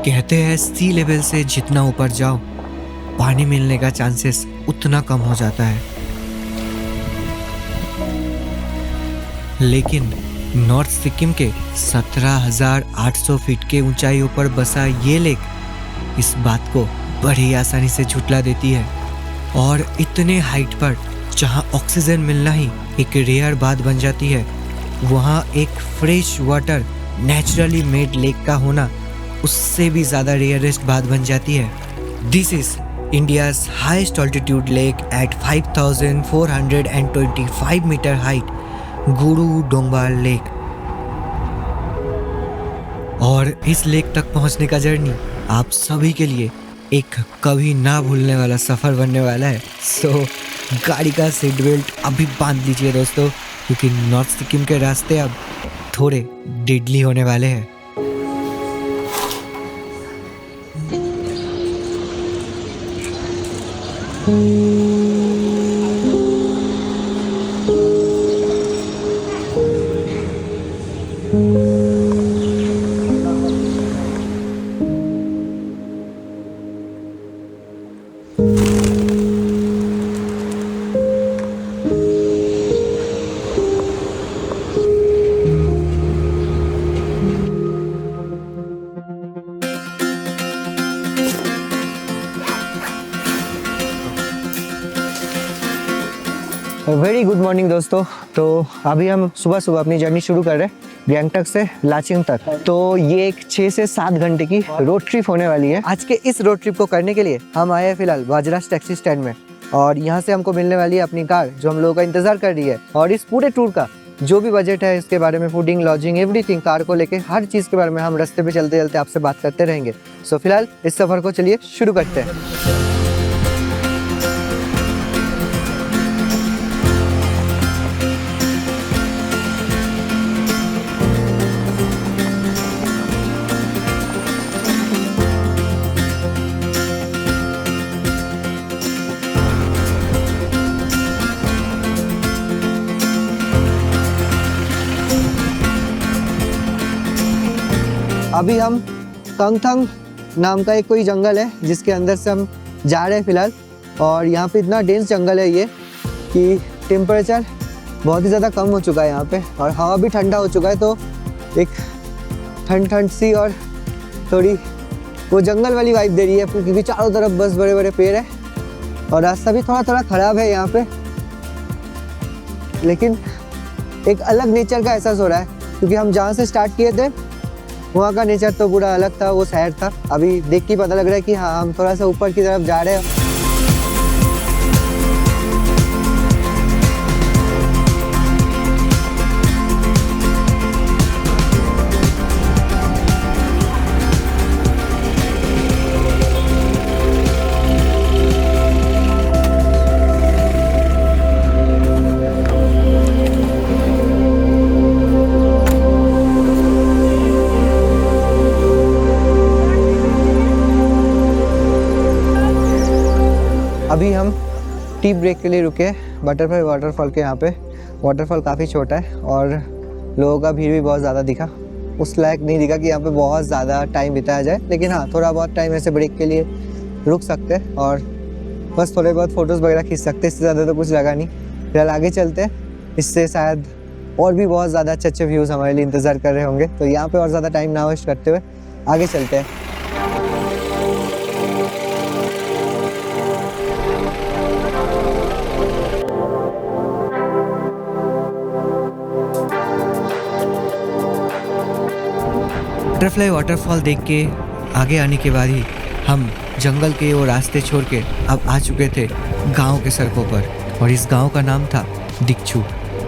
कहते हैं सी लेवल से जितना ऊपर जाओ पानी मिलने का चांसेस उतना कम हो जाता है। लेकिन नॉर्थ सिक्किम के 17,800 फीट के ऊंचाइयों पर बसा ये लेक इस बात को बड़ी आसानी से झुठला देती है। और इतने हाइट पर जहां ऑक्सीजन मिलना ही एक रेयर बात बन जाती है, वहां एक fresh water naturally made lake का होना उससे भी ज़्यादा रेयरेस्ट बात बन जाती है। This is India's highest altitude lake at 5,425 metre height, Gurudongmar lake. और इस लेक तक पहुंचने का जर्नी आप सभी के लिए एक कभी ना भूलने वाला सफ़र बनने वाला है। सो गाड़ी का सीट बेल्ट अभी बांध लीजिए दोस्तों, क्योंकि नॉर्थ सिक्किम के रास्ते अब थोड़े डेडली होने वाले हैं। वेरी गुड मॉर्निंग दोस्तों। तो अभी हम सुबह सुबह अपनी जर्नी शुरू कर रहे हैं गैंगटॉक से लाचेन तक। तो ये एक 6 से 7 घंटे की रोड ट्रिप होने वाली है। आज के इस रोड ट्रिप को करने के लिए हम आए हैं फिलहाल बाजरास टैक्सी स्टैंड में, और यहाँ से हमको मिलने वाली है अपनी कार जो हम लोगों का इंतजार कर रही है। और इस पूरे टूर का जो भी बजट है इसके बारे में, फूडिंग, लॉजिंग, एवरीथिंग, कार को लेके हर चीज़ के बारे में हम रास्ते पे चलते चलते आपसे बात करते रहेंगे। सो फिलहाल इस सफ़र को चलिए शुरू करते हैं। अभी हम कंगथंग नाम का एक कोई जंगल है जिसके अंदर से हम जा रहे हैं फिलहाल। और यहाँ पे इतना डेंस जंगल है ये कि टेम्परेचर बहुत ही ज़्यादा कम हो चुका है यहाँ पे, और हवा भी ठंडा हो चुका है। तो एक ठंड सी और थोड़ी वो जंगल वाली वाइब दे रही है, क्योंकि चारों तरफ बस बड़े बड़े पेड़ है और रास्ता भी थोड़ा थोड़ा ख़राब है यहाँ पे। लेकिन एक अलग नेचर का एहसास हो रहा है, क्योंकि हम जहाँ से स्टार्ट किए थे वहाँ का नेचर तो पूरा अलग था, वो शहर था। अभी देख के पता लग रहा है कि हाँ हम थोड़ा सा ऊपर की तरफ जा रहे हैं। अभी हम टी ब्रेक के लिए रुके बटरफ्लाई वाटरफॉल के यहाँ पे। वाटरफॉल काफ़ी छोटा है और लोगों का भीड़ भी बहुत ज़्यादा दिखा। उस लायक नहीं दिखा कि यहाँ पे बहुत ज़्यादा टाइम बिताया जाए, लेकिन हाँ थोड़ा बहुत टाइम ऐसे ब्रेक के लिए रुक सकते हैं और बस थोड़े बहुत फ़ोटोज़ वगैरह खींच सकते हैं। इससे ज़्यादा तो कुछ लगा नहीं। फिलहाल आगे चलते हैं, इससे शायद और भी बहुत ज़्यादा अच्छे अच्छे व्यूज़ हमारे लिए इंतज़ार कर रहे होंगे। तो यहाँ पर और ज़्यादा टाइम ना वेस्ट करते हुए आगे चलते हैं। बटरफ्लाई वाटरफॉल देख के आगे आने के बाद ही हम जंगल के वो रास्ते छोड़ के अब आ चुके थे गांव के सड़कों पर। और इस गांव का नाम था दिक्चू,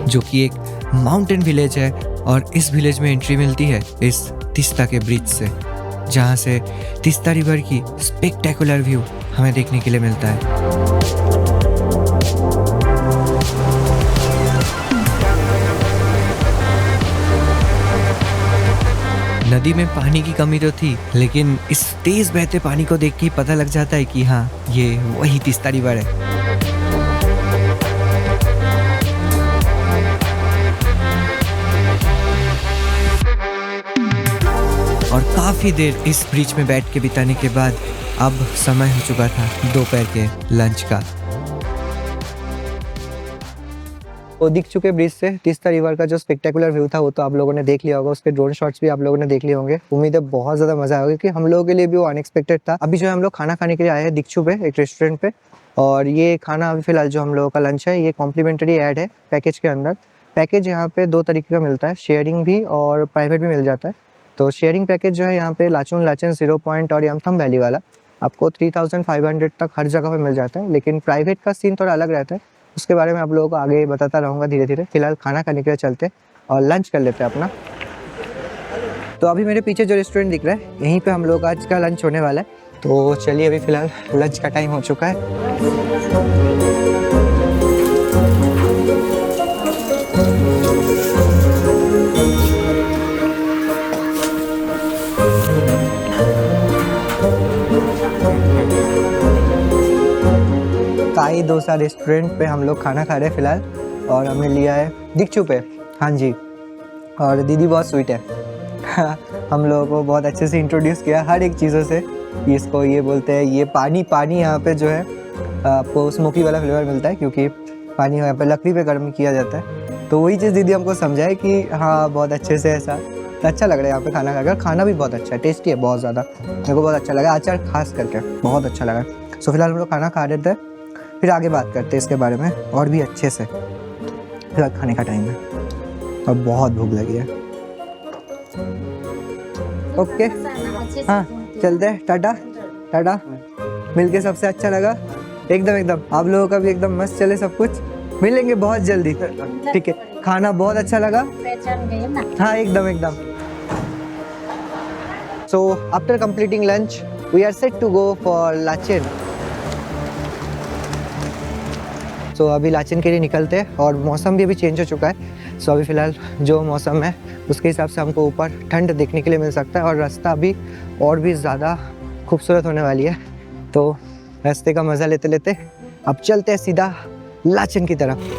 जो कि एक माउंटेन विलेज है। और इस विलेज में एंट्री मिलती है इस तीस्ता के ब्रिज से, जहां से तीस्ता रिवर की स्पेक्टेकुलर व्यू हमें देखने के लिए मिलता है। नदी में पानी की कमी तो थी, लेकिन इस तेज बहते पानी को देख के पता लग जाता है कि हाँ ये वही तीस्ता रिवर है। और काफ़ी देर इस ब्रिज में बैठ के बिताने के बाद अब समय हो चुका था दोपहर के लंच का। वो दिख चुके ब्रिज से तीस्ता रिवर का जो स्पेक्टेकुलर व्यू था वो तो आप लोगों ने देख लिया होगा, उसके ड्रोन शॉट्स भी आप लोगों ने देख लिए होंगे। उम्मीद है बहुत ज़्यादा मज़ा आएगा क्योंकि हम लोगों के लिए भी वो अनएक्सपेक्टेड था। अभी जो है हम लोग खाना खाने के लिए आए हैं दिक्षु पे, एक रेस्टोरेंट पे, और ये खाना अभी फिलहाल जो हम लोगों का लंच है ये कॉम्प्लीमेंट्री ऐड है पैकेज के अंदर। पैकेज यहाँ पे 2 तरीके का मिलता है, शेयरिंग भी और प्राइवेट भी मिल जाता है। तो शेयरिंग पैकेज जो है यहाँ पे लाचुंग लाचन, 0 पॉइंट और यमथम वैली वाला आपको 3500 तक हर जगह पे मिल जाता है। लेकिन प्राइवेट का सीन थोड़ा अलग रहता है, उसके बारे में आप लोगों को आगे बताता रहूँगा धीरे धीरे। फिलहाल खाना खाने के लिए चलते और लंच कर लेते हैं अपना। तो अभी मेरे पीछे जो रेस्टोरेंट दिख रहा है यहीं पे हम लोग आज का लंच होने वाला है। तो चलिए अभी फ़िलहाल लंच का टाइम हो चुका है। ताई डोसा रेस्टोरेंट पे हम लोग खाना खा रहे हैं फ़िलहाल, और हमने लिया है दिक्षु पे। हाँ जी, और दीदी बहुत स्वीट है। हम लोगों को बहुत अच्छे से इंट्रोड्यूस किया हर एक चीज़ों से। इसको ये बोलते हैं, ये पानी यहाँ पे जो है आपको स्मोकी वाला फ्लेवर मिलता है क्योंकि पानी यहाँ पे लकड़ी पे गर्म किया जाता है। तो वही चीज़ दीदी हमको समझाए कि हाँ बहुत अच्छे से ऐसा। तो अच्छा लग रहा है यहाँ पे खाना खाकर। खाना भी बहुत अच्छा है, टेस्टी है बहुत ज़्यादा, मेरे को बहुत अच्छा लगा। अचार खास करके बहुत अच्छा लगा। सो फिलहाल हम लोग खाना खा रहे थे, फिर आगे बात करते हैं इसके बारे में और भी अच्छे से। फिलहाल खाने का टाइम है और बहुत भूख लगी है। ओके हाँ चलते हैं, टाटा टाटा। मिलके सबसे अच्छा लगा, एकदम आप लोगों का भी एकदम मस्त चले सब कुछ। मिलेंगे बहुत जल्दी, ठीक है। खाना बहुत अच्छा लगा, हाँ एकदम। So after completing lunch we are set to go for Lachen. So अभी लाचेन के लिए निकलते हैं और मौसम भी अभी चेंज हो चुका है। सो अभी फ़िलहाल जो मौसम है उसके हिसाब से हमको ऊपर ठंड देखने के लिए मिल सकता है और रास्ता अभी और भी ज़्यादा खूबसूरत होने वाली है। तो रास्ते का मज़ा लेते लेते अब चलते हैं सीधा लाचेन की तरफ।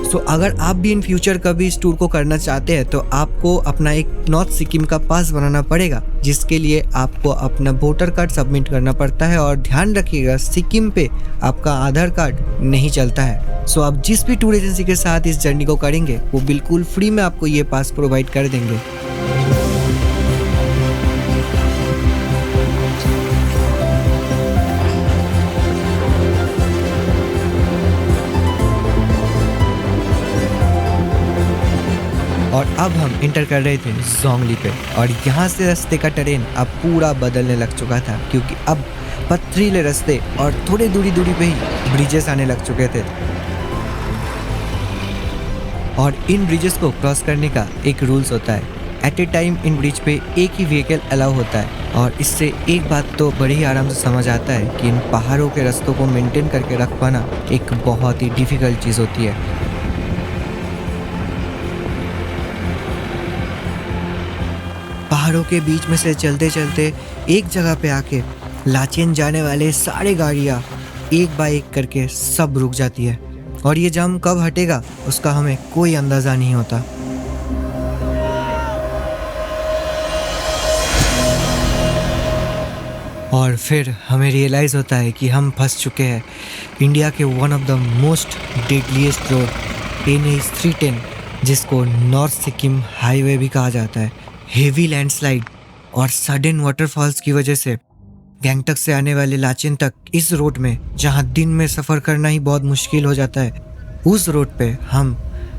सो अगर आप भी इन फ्यूचर कभी इस टूर को करना चाहते हैं तो आपको अपना एक नॉर्थ सिक्किम का पास बनाना पड़ेगा, जिसके लिए आपको अपना वोटर कार्ड सबमिट करना पड़ता है। और ध्यान रखिएगा सिक्किम पे आपका आधार कार्ड नहीं चलता है। सो आप जिस भी टूर एजेंसी के साथ इस जर्नी को करेंगे वो बिल्कुल फ्री में आपको ये पास प्रोवाइड कर देंगे। और अब हम इंटर कर रहे थे जोंगली पे, और यहाँ से रास्ते का टरेन अब पूरा बदलने लग चुका था क्योंकि अब पथरीले रास्ते और थोड़ी दूरी पे ही ब्रिजेस आने लग चुके थे। और इन ब्रिजेस को क्रॉस करने का एक रूल्स होता है, at a time in bridge पे एक ही व्हीकल अलाउ होता है। और इससे एक बात तो बड़ी ही आराम से समझ आता है कि इन पहाड़ों के रास्तों को मेंटेन करके रख पाना एक बहुत ही डिफ़िकल्ट चीज़ होती है। पहाड़ों के बीच में से चलते चलते एक जगह पे आके लाचेन जाने वाले सारे गाड़ियाँ एक बाय एक करके सब रुक जाती है, और ये जाम कब हटेगा उसका हमें कोई अंदाज़ा नहीं होता। और फिर हमें रियलाइज़ होता है कि हम फंस चुके हैं इंडिया के one of the most deadliest road NH 310, जिसको नॉर्थ सिक्किम हाईवे भी कहा जाता है। हेवी लैंडस्लाइड और सडन वाटरफॉल्स की वजह से गैंगटक से आने वाले लाचेन तक इस रोड में, जहां दिन में सफ़र करना ही बहुत मुश्किल हो जाता है, उस रोड पे हम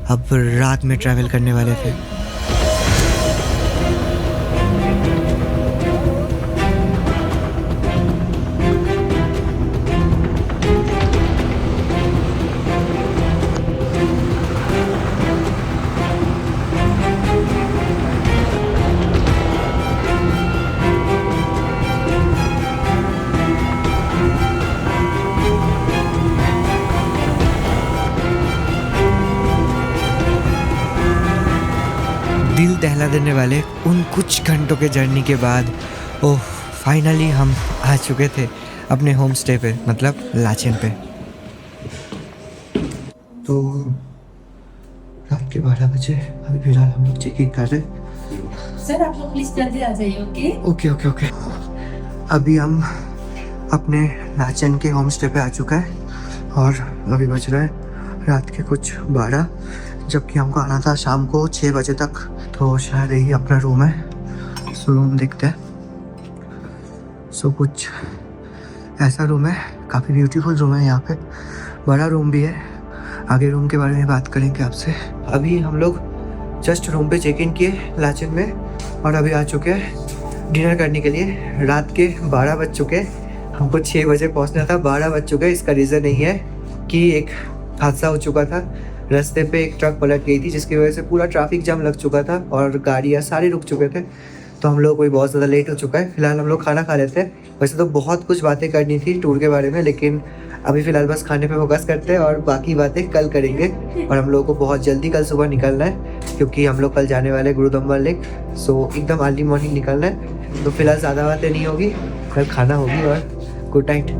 अब रात में ट्रैवल करने वाले थे। दिल दहला देने वाले उन कुछ घंटों के जर्नी के बाद ओह फाइनली हम आ चुके थे अपने होम स्टे पे, मतलब लाचेन पे। तो रात के 12 बजे अभी फिलहाल हम लोग चेक इन कर रहे हैं। सर आप लोग प्लीज जल्दी आ जाइए। Okay okay okay okay. अभी हम अपने लाचन के होम स्टे पे आ चुका है और अभी बज रहा है रात के कुछ 12, जबकि हमको आना था शाम को 6 बजे तक। तो शायद यही अपना रूम है। सो रूम देखते हैं। सो कुछ ऐसा रूम है, काफ़ी ब्यूटीफुल रूम है। यहाँ पे बड़ा रूम भी है। आगे रूम के बारे में बात करेंगे आपसे। अभी हम लोग जस्ट रूम पे चेक इन किए लाचन में और अभी आ चुके हैं डिनर करने के लिए। रात के 12 बज चुके हैं। हमको 6 बजे पहुंचना था, 12 बज चुके हैं। इसका रीज़न यही है कि एक हादसा हो चुका था। रास्ते पे एक ट्रक पलट गई थी जिसकी वजह से पूरा ट्रैफिक जाम लग चुका था और गाड़ियाँ सारे रुक चुके थे। तो हम लोग कोई बहुत ज़्यादा लेट हो चुका है। फिलहाल हम लोग खाना खा लेते हैं। वैसे तो बहुत कुछ बातें करनी थी टूर के बारे में, लेकिन अभी फ़िलहाल बस खाने पे फोकस करते हैं और बाकी बातें कल करेंगे। और हम लोगों को बहुत जल्दी कल सुबह निकलना है क्योंकि हम लोग कल जाने वाले हैं गुरुदम्बा लेक। सो एकदम अर्ली मॉर्निंग निकलना है। तो फिलहाल ज़्यादा बातें नहीं होगी, कल खाना होगी और गुड नाइट।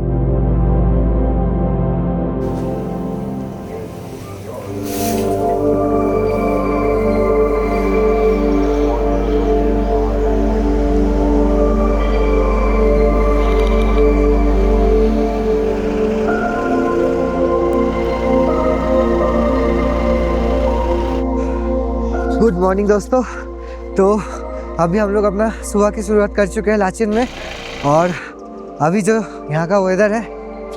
गुड मॉर्निंग दोस्तों। तो अभी हम लोग अपना सुबह की शुरुआत कर चुके हैं लाचन में और अभी जो यहाँ का वेदर है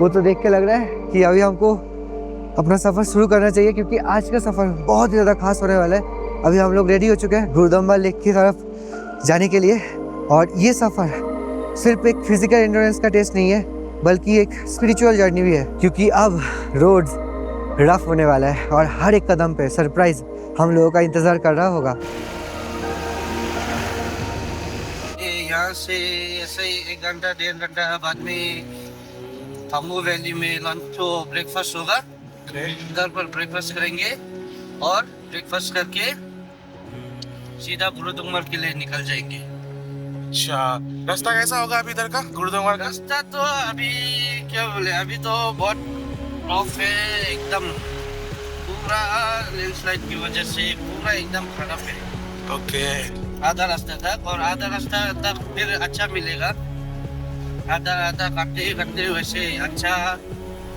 वो तो देख के लग रहा है कि अभी हमको अपना सफ़र शुरू करना चाहिए क्योंकि आज का सफ़र बहुत ही ज़्यादा खास होने वाला है। अभी हम लोग रेडी हो चुके हैं गुरुदम्बा लेक की तरफ जाने के लिए और ये सफ़र सिर्फ एक फिजिकल एंड्योरेंस का टेस्ट नहीं है बल्कि एक स्पिरिचुअल जर्नी भी है क्योंकि अब रोड रफ होने वाला है और हर एक कदम पे सरप्राइज हम लोगों का इंतज़ार कर रहा होगा। यहाँ से ऐसे ही 1 घंटा 1.5 घंटा बाद में फामू वैली में लंच तो ब्रेकफास्ट होगा। इधर पर ब्रेकफास्ट करेंगे और ब्रेकफास्ट करके सीधा गुरुदुंगमर के लिए निकल जाएंगे। अच्छा, रास्ता कैसा होगा अभी इधर का गुरुद्वारा का? रास्ता तो अभी क्या बोले, अभी तो बहुत रफ है एकदम। पूरा लैंडस्लाइड की वजह से पूरा एकदम खराब है। ओके। आधा रास्ता तक और आधा रास्ता तक फिर अच्छा मिलेगा। आधा आधा करते वैसे अच्छा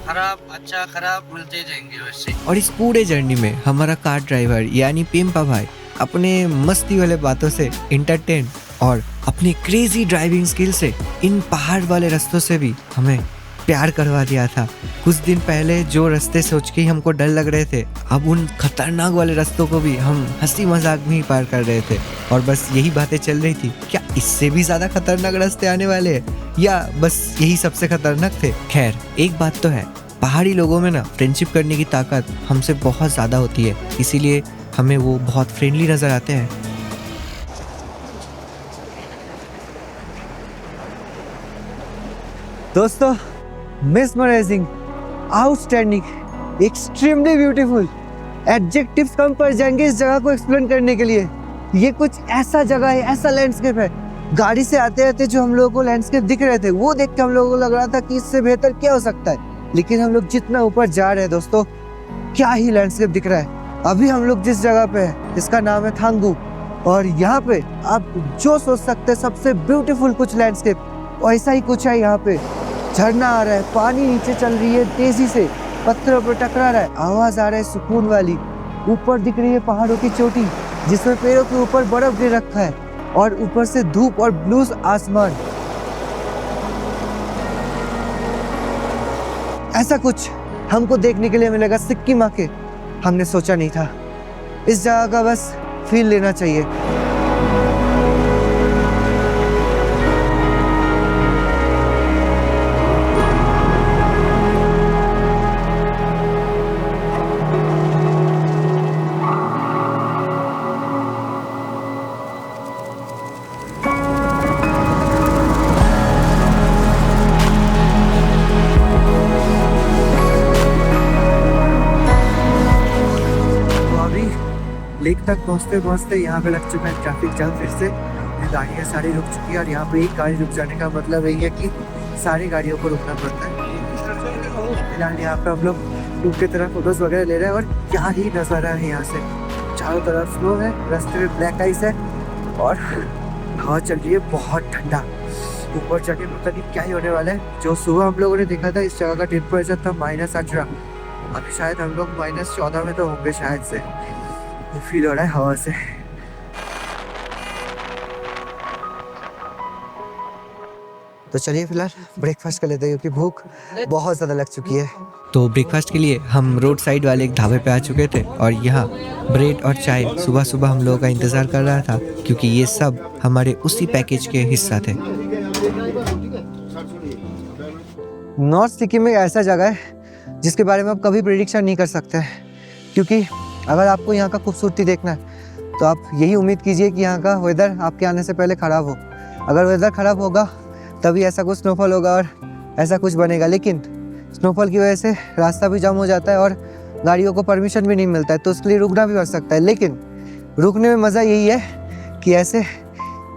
खराब मिलते जाएंगे वैसे। और इस पूरे जर्नी में हमारा कार ड्राइवर यानी पिम्पा भाई अपने मस्ती वाले बातों से इंटरटेन और अपनी क्रेजी ड्राइविंग स्किल से इन पहाड़ वाले रास्तों से भी हमें प्यार करवा दिया था। कुछ दिन पहले जो रास्ते सोच के ही हमको डर लग रहे थे, अब उन खतरनाक वाले रास्तों को भी हम हंसी मजाक में ही पार कर रहे थे और बस यही बातें चल रही थी, क्या इससे भी ज्यादा खतरनाक रास्ते आने वाले हैं या बस यही सबसे खतरनाक थे। खैर एक बात तो है, पहाड़ी लोगों में ना फ्रेंडशिप करने की ताकत हमसे बहुत ज़्यादा होती है, इसीलिए हमें वो बहुत फ्रेंडली नज़र आते हैं। दोस्तों mesmerizing, outstanding, extremely beautiful adjectives कम पड़ जाएंगे इस जगह को एक्सप्लेन करने के लिए। ये कुछ ऐसा जगह है, ऐसा लैंडस्केप है। गाड़ी से आते आते जो हम लोगों को लैंडस्केप दिख रहे थे वो देख के हम लोगों को लग रहा था कि इससे बेहतर क्या हो सकता है, लेकिन हम लोग जितना ऊपर जा रहे हैं दोस्तों, क्या ही लैंडस्केप दिख रहा है। अभी हम लोग जिस जगह पे है इसका नाम है थांगू और यहाँ पे आप जो सोच सकते हैं सबसे ब्यूटीफुल कुछ लैंडस्केप वैसा ही कुछ है। यहाँ पे झरना आ रहा है, पानी नीचे चल रही है तेजी से, पत्थरों पर टकरा रहा है, आवाज आ रहा है सुकून वाली। ऊपर दिख रही है पहाड़ों की चोटी जिसमें पेड़ों के ऊपर बर्फ गिर रखा है और ऊपर से धूप और ब्लू आसमान। ऐसा कुछ हमको देखने के लिए मिलेगा सिक्किम आके, हमने सोचा नहीं था। इस जगह का बस फील लेना चाहिए। लेक तक पहुँचते पहुँचते यहाँ पे लग चुका है ट्रैफिक जाम फिर से। ये गाड़ियाँ सारी रुक चुकी है और यहाँ पे एक गाड़ी रुक जाने का मतलब यही है कि सारी गाड़ियों को रुकना पड़ता है। फिलहाल यहाँ पे हम लोग रुक की तरह फोटोज वगैरह ले रहे हैं और क्या ही नज़ारा है यहाँ से। चारों तरफ स्नो है, रास्ते में ब्लैक आइस है और हवा चल रही है बहुत ठंडा। ऊपर जाके पता नहीं क्या ही होने वाला है। जो सुबह हम लोगों ने देखा था इस जगह का टेम्परेचर था -18, अभी शायद हम लोग -14 में तो होंगे शायद से। वो फील हो रहा है हवा से। तो चलिए फिलहाल ब्रेकफास्ट कर लेते हैं क्योंकि भूख बहुत ज़्यादा लग चुकी है। तो ब्रेकफास्ट के लिए हम रोड साइड वाले एक ढाबे पे आ चुके थे और यहाँ ब्रेड और चाय सुबह सुबह हम लोगों का इंतज़ार कर रहा था क्योंकि ये सब हमारे उसी पैकेज के हिस्सा थे। नॉर्थ सिक्किम में ऐसा जगह है जिसके बारे में आप कभी प्रिडिक्शन नहीं कर सकते हैं, क्योंकि अगर आपको यहाँ का खूबसूरती देखना है तो आप यही उम्मीद कीजिए कि यहाँ का वेदर आपके आने से पहले ख़राब हो। अगर वेदर ख़राब होगा तभी ऐसा कुछ स्नोफॉल होगा और ऐसा कुछ बनेगा, लेकिन स्नोफॉल की वजह से रास्ता भी जाम हो जाता है और गाड़ियों को परमिशन भी नहीं मिलता है, तो उसके लिए रुकना भी पड़ सकता है। लेकिन रुकने में मज़ा यही है कि ऐसे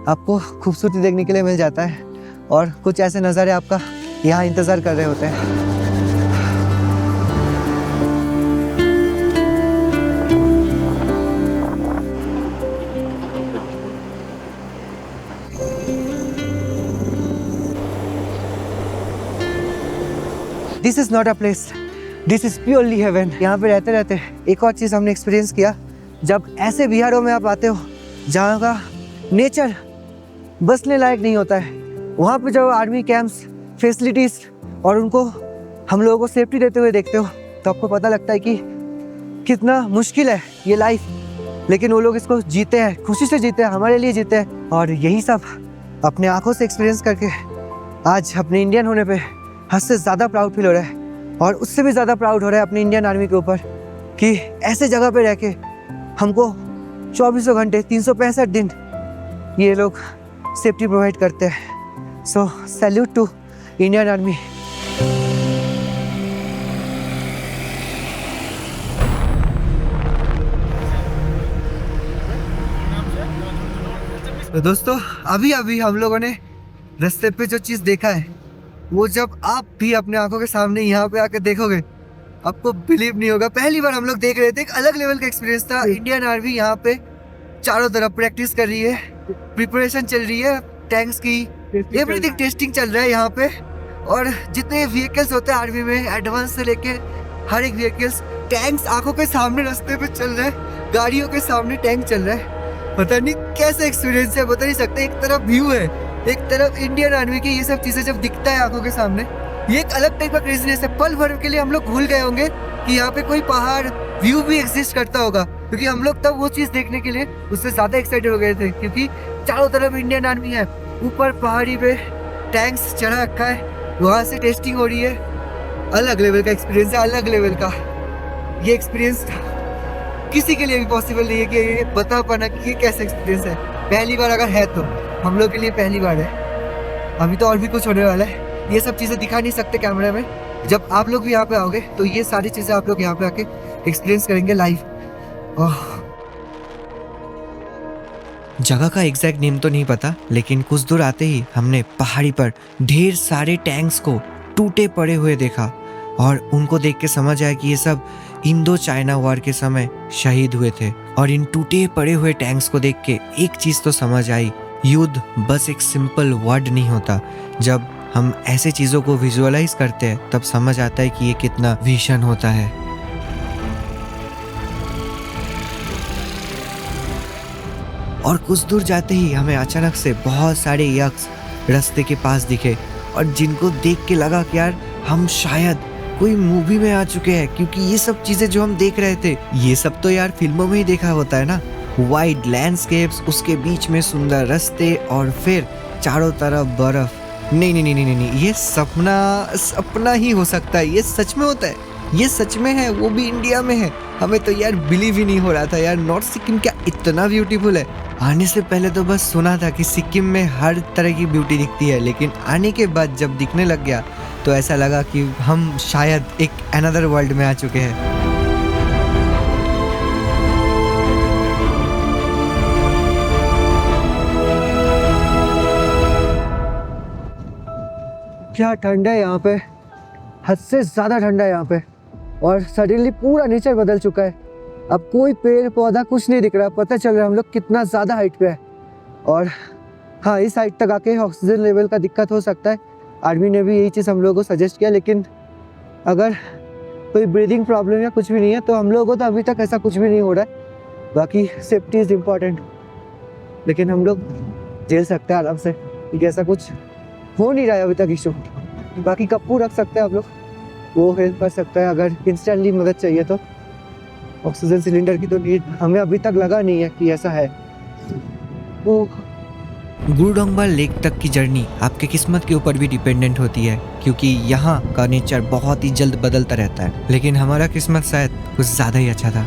आपको खूबसूरती देखने के लिए मिल जाता है और कुछ ऐसे नज़ारे आपका यहाँ इंतज़ार कर रहे होते हैं। This is not a place, this is purely heaven. यहाँ पे रहते रहते एक और चीज़ हमने एक्सपीरियंस किया, जब ऐसे बिहारों में आप आते हो जहाँ का नेचर बसने लायक नहीं होता है, वहाँ पे जब आर्मी कैंप्स, फैसिलिटीज़ और उनको हम लोगों को सेफ्टी देते हुए देखते हो तो आपको पता लगता है कि कितना मुश्किल है ये लाइफ, लेकिन वो लोग इसको जीते हैं, खुशी से जीते हैं, हमारे लिए जीते हैं। और यही सब अपने आँखों से एक्सपीरियंस करके आज अपने इंडियन होने पे हद से ज़्यादा प्राउड फील हो रहा है और उससे भी ज़्यादा प्राउड हो रहा है अपनी इंडियन आर्मी के ऊपर कि ऐसे जगह पे रह के हमको 24 घंटे 365 दिन ये लोग सेफ्टी प्रोवाइड करते हैं। सो सैल्यूट टू इंडियन आर्मी। तो दोस्तों अभी अभी हम लोगों ने रास्ते पे जो चीज़ देखा है वो जब आप भी अपने आंखों के सामने यहाँ पे आकर देखोगे आपको बिलीव नहीं होगा। पहली बार हम लोग देख रहे थे, एक अलग लेवल का एक्सपीरियंस था। इंडियन आर्मी यहाँ पे चारों तरफ प्रैक्टिस कर रही है, प्रिपरेशन चल रही है, टैंक्स की एवरीथिंग टेस्टिंग चल रहा है यहाँ पे। और जितने व्हीकल्स होते हैं आर्मी में एडवांस से लेके हर एक व्हीकल्स, टैंक्स आंखों के सामने रास्ते पे चल रहा है, गाड़ियों के सामने टैंक चल रहा है। पता नहीं कैसा एक्सपीरियंस है, बता नहीं सकते। एक तरफ व्यू है, एक तरफ इंडियन आर्मी की ये सब चीजें जब दिखता है आंखों के सामने, ये एक अलग टाइप का क्रेजीनेस है। पल भर के लिए हम लोग भूल गए होंगे कि यहाँ पे कोई पहाड़ व्यू भी एग्जिस्ट करता होगा, क्योंकि हम लोग तब वो चीज देखने के लिए उससे ज्यादा एक्साइटेड हो गए थे, क्योंकि चारों तरफ इंडियन आर्मी है, ऊपर पहाड़ी पे टैंक्स चढ़ा रखा है, वहाँ से टेस्टिंग हो रही है। अलग लेवल का एक्सपीरियंस है, अलग लेवल का। ये एक्सपीरियंस किसी के लिए भी पॉसिबल नहीं है कि ये बता पाना कि ये कैसा एक्सपीरियंस है। पहली बार अगर है तो हम लोग के लिए पहली बार है। अभी तो और भी कुछ होने वाला है, ये सब चीज़ें दिखा नहीं सकते कैमरे में। जब आप लोग भी यहाँ पे आओगे तो ये सारी चीज़ें आप लोग यहाँ पे आके एक्सपीरियंस करेंगे लाइव। जगह का एग्जैक्ट नेम तो नहीं पता, लेकिन कुछ दूर आते ही हमने पहाड़ी पर ढेर सारे टैंक्स को टूटे पड़े हुए देखा और उनको देख के समझ आया कि ये सब इंडो चाइना वॉर के समय शहीद हुए थे। और इन टूटे पड़े हुए टैंक्स को देख के एक चीज़ तो समझ आई, युद्ध बस एक सिंपल वर्ड नहीं होता। जब हम ऐसे चीज़ों को विजुअलाइज करते हैं तब समझ आता है कि ये कितना भीषण होता है। और कुछ दूर जाते ही हमें अचानक से बहुत सारे यक्ष रास्ते के पास दिखे और जिनको देख के लगा कि यार हम शायद कोई मूवी में आ चुके हैं, क्योंकि ये सब चीजें जो हम देख रहे थे ये सब तो यार फिल्मों में ही देखा होता है ना। वाइड लैंडस्केप्स, उसके बीच में सुंदर रास्ते और फिर चारों तरफ बर्फ। नहीं नहीं नहीं नहीं नहीं, ये सपना ही हो सकता है, ये सच में होता है, ये सच में है, वो भी इंडिया में है। हमें तो यार बिलीव ही नहीं हो रहा था यार, नॉर्थ सिक्किम क्या इतना ब्यूटीफुल है। आने से पहले तो बस सुना था कि सिक्किम में हर तरह की ब्यूटी दिखती है, लेकिन आने के बाद जब दिखने लग गया तो ऐसा लगा कि हम शायद एक अनदर वर्ल्ड में आ चुके हैं। क्या ठंडा है यहाँ पे, हद से ज़्यादा ठंडा है यहाँ पे। और सडनली पूरा नेचर बदल चुका है। अब कोई पेड़ पौधा कुछ नहीं दिख रहा, पता चल रहा है हम लोग कितना ज़्यादा हाइट पे है। और हाँ, इस हाइट तक आके ऑक्सीजन लेवल का दिक्कत हो सकता है। आर्मी ने भी यही चीज़ हम लोगों को सजेस्ट किया, लेकिन अगर कोई ब्रीदिंग प्रॉब्लम या कुछ भी नहीं है तो हम लोगों को तो अभी तक ऐसा कुछ भी नहीं हो रहा है। बाकी सेफ्टी इज़ इम्पॉर्टेंट, लेकिन हम लोग झेल सकते हैं आराम से क्योंकि ऐसा कुछ हो नहीं रहा है अभी तक इशू। बाकी कप्पू रख सकते हैं आप लोग, वो हेल्प कर सकता है अगर इंस्टेंटली मदद चाहिए तो। ऑक्सीजन सिलेंडर की तो नीड हमें अभी तक लगा नहीं है कि ऐसा है। वो गुरुडोंगबा लेक तक की जर्नी आपके किस्मत के ऊपर भी डिपेंडेंट होती है, क्योंकि यहाँ का नेचर बहुत ही जल्द बदलता रहता है। लेकिन हमारा किस्मत शायद कुछ ज़्यादा ही अच्छा था।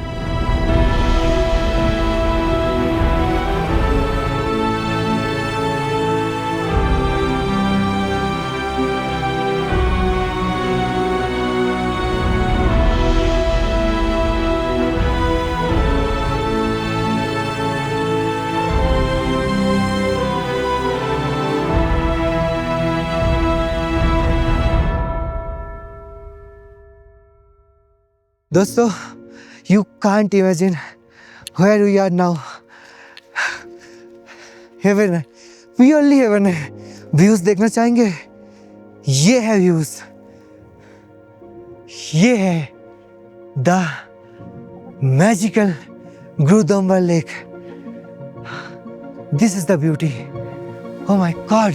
दोस्तों, you can't imagine where we are now. Heaven है, प्योरली हेवन है। व्यूज देखना चाहेंगे? ये है व्यूज, ये है the magical Gurudongmar lake. This is the beauty. Oh my god,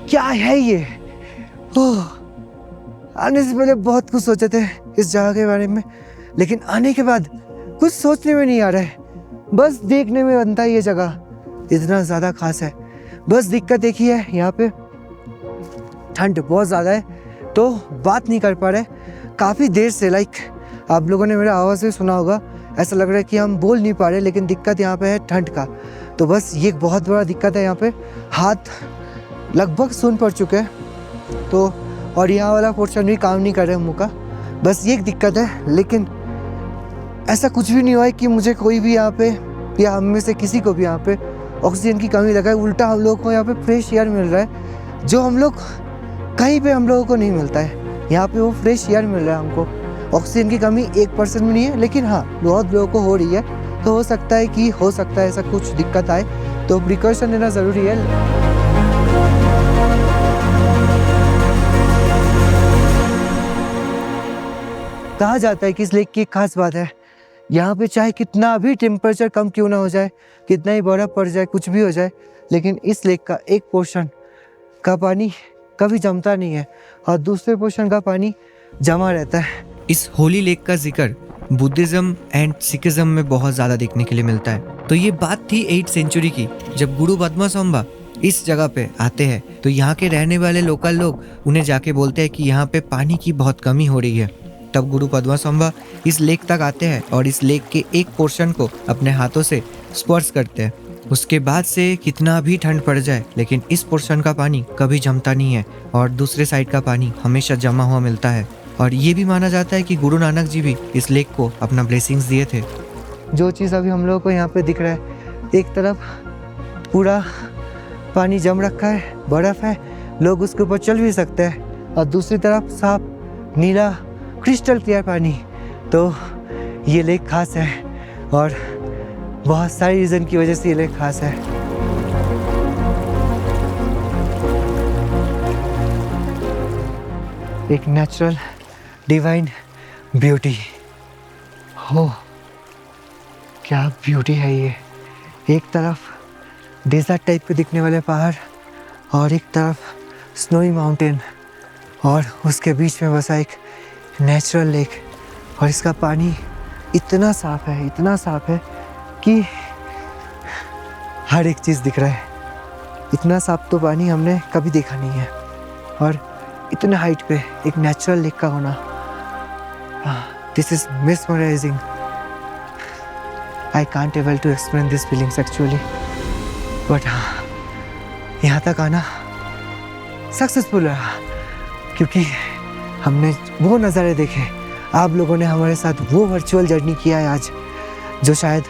क्या है ये? ओह, आने से पहले बहुत कुछ सोचे थे इस जगह के बारे में, लेकिन आने के बाद कुछ सोचने में नहीं आ रहा है, बस देखने में बनता है। ये जगह इतना ज़्यादा खास है। बस दिक्कत एक ही है, यहाँ पे ठंड बहुत ज़्यादा है तो बात नहीं कर पा रहे काफ़ी देर से। लाइक आप लोगों ने मेरा आवाज़ भी सुना होगा, ऐसा लग रहा है कि हम बोल नहीं पा रहे, लेकिन दिक्कत यहाँ पे है ठंड का। तो बस ये एक बहुत बड़ा दिक्कत है। यहाँ पे हाथ लगभग सुन पड़ चुके हैं तो, और यहाँ वाला पोर्शन भी काम नहीं कर रहा है मुँह का, बस ये एक दिक्कत है। लेकिन ऐसा कुछ भी नहीं हुआ है कि मुझे कोई भी यहाँ पे या हम में से किसी को भी यहाँ पे ऑक्सीजन की कमी लगा है। उल्टा हम लोग को यहाँ पे फ्रेश एयर मिल रहा है, जो हम लोग कहीं पे हम लोगों को नहीं मिलता है। यहाँ पे वो फ्रेश एयर मिल रहा है हमको। ऑक्सीजन की कमी 1% भी नहीं है, लेकिन हाँ बहुत लोगों को हो रही है। तो हो सकता है ऐसा कुछ दिक्कत आए, तो प्रिकॉशन लेना ज़रूरी है। कहा जाता है कि इस लेक की एक खास बात है, यहाँ पे चाहे कितना भी टेम्परेचर कम क्यों ना हो जाए, कितना ही बर्फ़ पड़ जाए, कुछ भी हो जाए, लेकिन इस लेक का एक पोर्शन का पानी कभी जमता नहीं है और दूसरे पोर्शन का पानी जमा रहता है। इस होली लेक का जिक्र बुद्धिज्म एंड सिखिज्म में बहुत ज़्यादा देखने के लिए मिलता है। तो ये बात थी 8th सेंचुरी की, जब गुरु पद्मासंभा इस जगह पे आते हैं तो यहाँ के रहने वाले लोकल लोग उन्हें जाके बोलते हैं कि यहाँ पे पानी की बहुत कमी हो रही है। तब गुरु पद्मासंभा इस लेक तक आते हैं और इस लेक के एक पोर्शन को अपने हाथों से स्पर्श करते हैं। उसके बाद से कितना भी ठंड पड़ जाए, लेकिन इस पोर्शन का पानी कभी जमता नहीं है और दूसरे साइड का पानी हमेशा जमा हुआ मिलता है। और ये भी माना जाता है कि गुरु नानक जी भी इस लेक को अपना ब्लेसिंग्स दिए थे। जो चीज़ अभी हम लोगों को यहाँ पे दिख रहा है, एक तरफ पूरा पानी जम रखा है, बर्फ़ है, लोग उसके ऊपर चल भी सकते हैं, और दूसरी तरफ साफ नीला क्रिस्टल क्लियर पानी। तो ये लेक खास है और बहुत सारी रीज़न की वजह से ये लेक खास है। एक नेचुरल डिवाइन ब्यूटी। हो, क्या ब्यूटी है ये। एक तरफ डेजर्ट टाइप के दिखने वाले पहाड़ और एक तरफ स्नोई माउंटेन, और उसके बीच में बसा एक नेचुरल लेक। और इसका पानी इतना साफ़ है कि हर एक चीज़ दिख रहा है। इतना साफ तो पानी हमने कभी देखा नहीं है, और इतना हाइट पे एक नेचुरल लेक का होना, this is mesmerizing. I can't able to explain this feelings actually, but यहाँ तक आना सक्सेसफुल रहा, क्योंकि हमने वो नज़ारे देखे। आप लोगों ने हमारे साथ वो वर्चुअल जर्नी किया है आज, जो शायद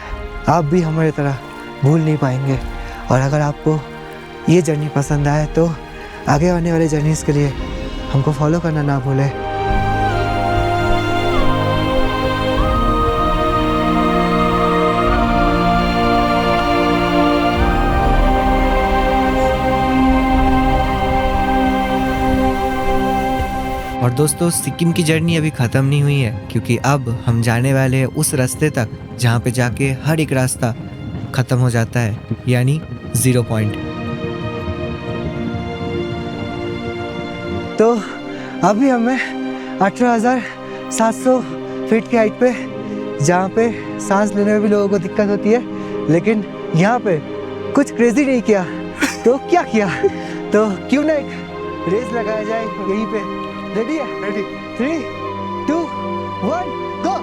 आप भी हमारे तरह भूल नहीं पाएंगे। और अगर आपको ये जर्नी पसंद आए तो आगे आने वाले जर्नीज़ के लिए हमको फॉलो करना ना भूलें। दोस्तों सिक्किम की जर्नी अभी ख़त्म नहीं हुई है, क्योंकि अब हम जाने वाले हैं उस रास्ते तक जहाँ पे जाके हर एक रास्ता ख़त्म हो जाता है, यानी 0 पॉइंट। तो अभी हमें 18,700 फीट की हाइट पे, जहाँ पे सांस लेने में भी लोगों को दिक्कत होती है, लेकिन यहाँ पे कुछ क्रेजी नहीं किया तो क्या किया, तो क्यों ना एक रेस लगाया जाए यहीं पे। रेडी है? रेडी। 3, 2, 1 गो।